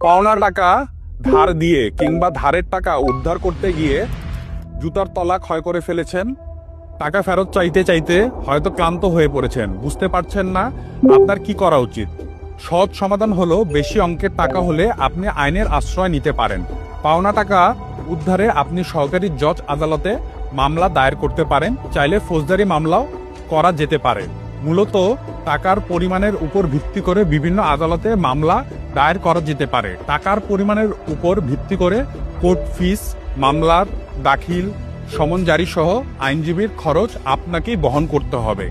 পাওনা টাকা ধার দিয়ে কিংবা ধারের টাকা উদ্ধার করতে গিয়ে জুতার তলা ক্ষয় করে ফেলেছেন। টাকা ফেরত চাইতে চাইতে হয়তো ক্লান্ত হয়ে পড়েছেন, বুঝতে পারছেন না আপনার কি করা উচিত। সহজ সমাধান হলো, বেশি অঙ্কের টাকা হলে আপনি আইনের আশ্রয় নিতে পারেন। পাওনা টাকা উদ্ধারে আপনি সরকারি জজ আদালতে মামলা দায়ের করতে পারেন, চাইলে ফৌজদারি মামলাও করা যেতে পারে। মূলত টাকার পরিমাণের উপর ভিত্তি করে বিভিন্ন আদালতে মামলা দায়ের করা যেতে পারে। টাকার পরিমাণের উপর ভিত্তি করে কোর্ট ফিস, মামলার দাখিল, সমন জারি সহ আইনজীবীর খরচ আপনাকেই বহন করতে হবে।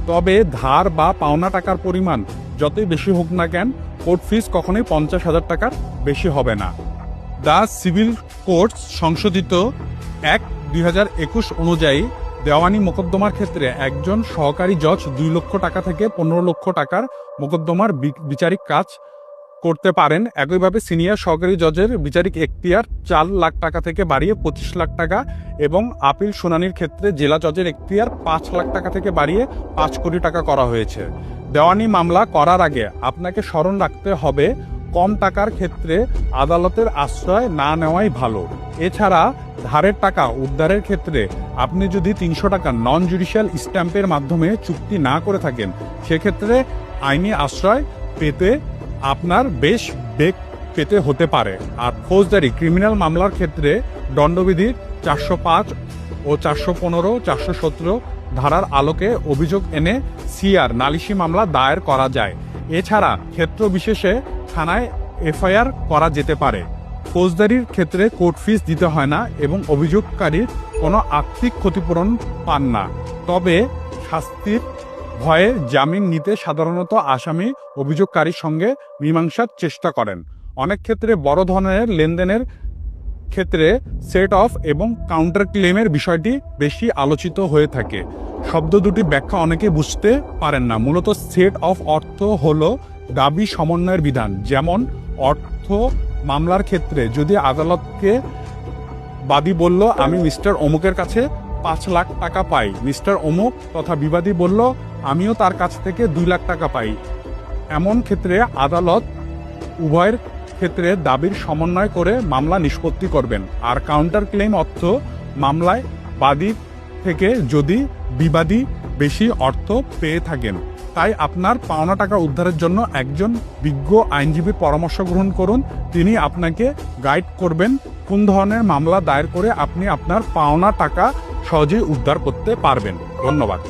তবে ধার বা পাওনা টাকার পরিমাণ যতই বেশি হোক না কেন, কোর্ট ফিস কখনোই 50,000 টাকার বেশি হবে না। দ্য সিভিল কোর্টস সংশোধিত 1/2021 অনুযায়ী দেওয়ানি মোকদ্দমার ক্ষেত্রে একজন সহকারী জজ 2 লক্ষ টাকা থেকে 15 লক্ষ টাকার মোকদ্দমার বিচারিক কাজ করতে পারেন। একইভাবে সিনিয়র সহকারী জজের বিচারিক এখতিয়ার 4 লাখ টাকা থেকে বাড়িয়ে 25 লাখ টাকা এবং আপিল শুনানির ক্ষেত্রে জেলা জজের এখতিয়ার 5 লাখ টাকা থেকে বাড়িয়ে 5 কোটি টাকা করা হয়েছে। দেওয়ানি মামলা করার আগে আপনাকে স্মরণ রাখতে হবে, কম টাকার ক্ষেত্রে আদালতের আশ্রয় না নেওয়াই ভালো। এছাড়া ধারের টাকা উদ্ধারের ক্ষেত্রে আপনি যদি 300 টাকা নন জুডিশিয়াল স্ট্যাম্পের মাধ্যমে চুক্তি না করে থাকেন, সেক্ষেত্রে আইনি আশ্রয় পেতে আপনার বেশ বেগ পেতে হতে পারে। আর ফৌজদারি ক্রিমিনাল মামলার ক্ষেত্রে দণ্ডবিধির 405 ও 415, 417 ধারার আলোকে অভিযোগ এনে সিআর নালিশি মামলা দায়ের করা যায়। এছাড়া ক্ষেত্র বিশেষে থানায় এফআইআর করা যেতে পারে। ফৌজদারির ক্ষেত্রে কোর্ট ফিস দিতে হয় না এবং অভিযোগকারীর কোনো আর্থিক ক্ষতিপূরণ পান না। তবে শাস্তির ভয়ে জামিন নিতে সাধারণত আসামি অভিযোগকারীর সঙ্গে মীমাংসার চেষ্টা করেন। অনেক ক্ষেত্রে বড় ধরনের লেনদেনের ক্ষেত্রে সেট অফ এবং কাউন্টার ক্লেমের বিষয়টি বেশি আলোচিত হয়ে থাকে। শব্দ দুটি ব্যাখ্যা অনেকে বুঝতে পারেন না। মূলত সেট অফ অর্থ হলো দাবি সমন্বয়ের বিধান। যেমন অর্থ মামলার ক্ষেত্রে যদি আদালতকে বাদী বলল, আমি মিস্টার অমুকের কাছে 5 লাখ টাকা পাই, মিস্টার অমুক তথা বিবাদী বলল, আমিও তার কাছ থেকে 2 লাখ টাকা পাই, এমন ক্ষেত্রে আদালত উভয়ের ক্ষেত্রে দাবির সমন্বয় করে মামলা নিষ্পত্তি করবেন। আর কাউন্টার ক্লেম অর্থ মামলায় বাদী থেকে যদি বিবাদী বেশি অর্থ পেয়ে থাকেন। তাই আপনার পাওনা টাকা উদ্ধারের জন্য একজন বিজ্ঞ আইনজীবীর পরামর্শ গ্রহণ করুন। তিনি আপনাকে গাইড করবেন কোন ধরনের মামলা দায়ের করে আপনি আপনার পাওনা টাকা সহজেই উদ্ধার করতে পারবেন। ধন্যবাদ।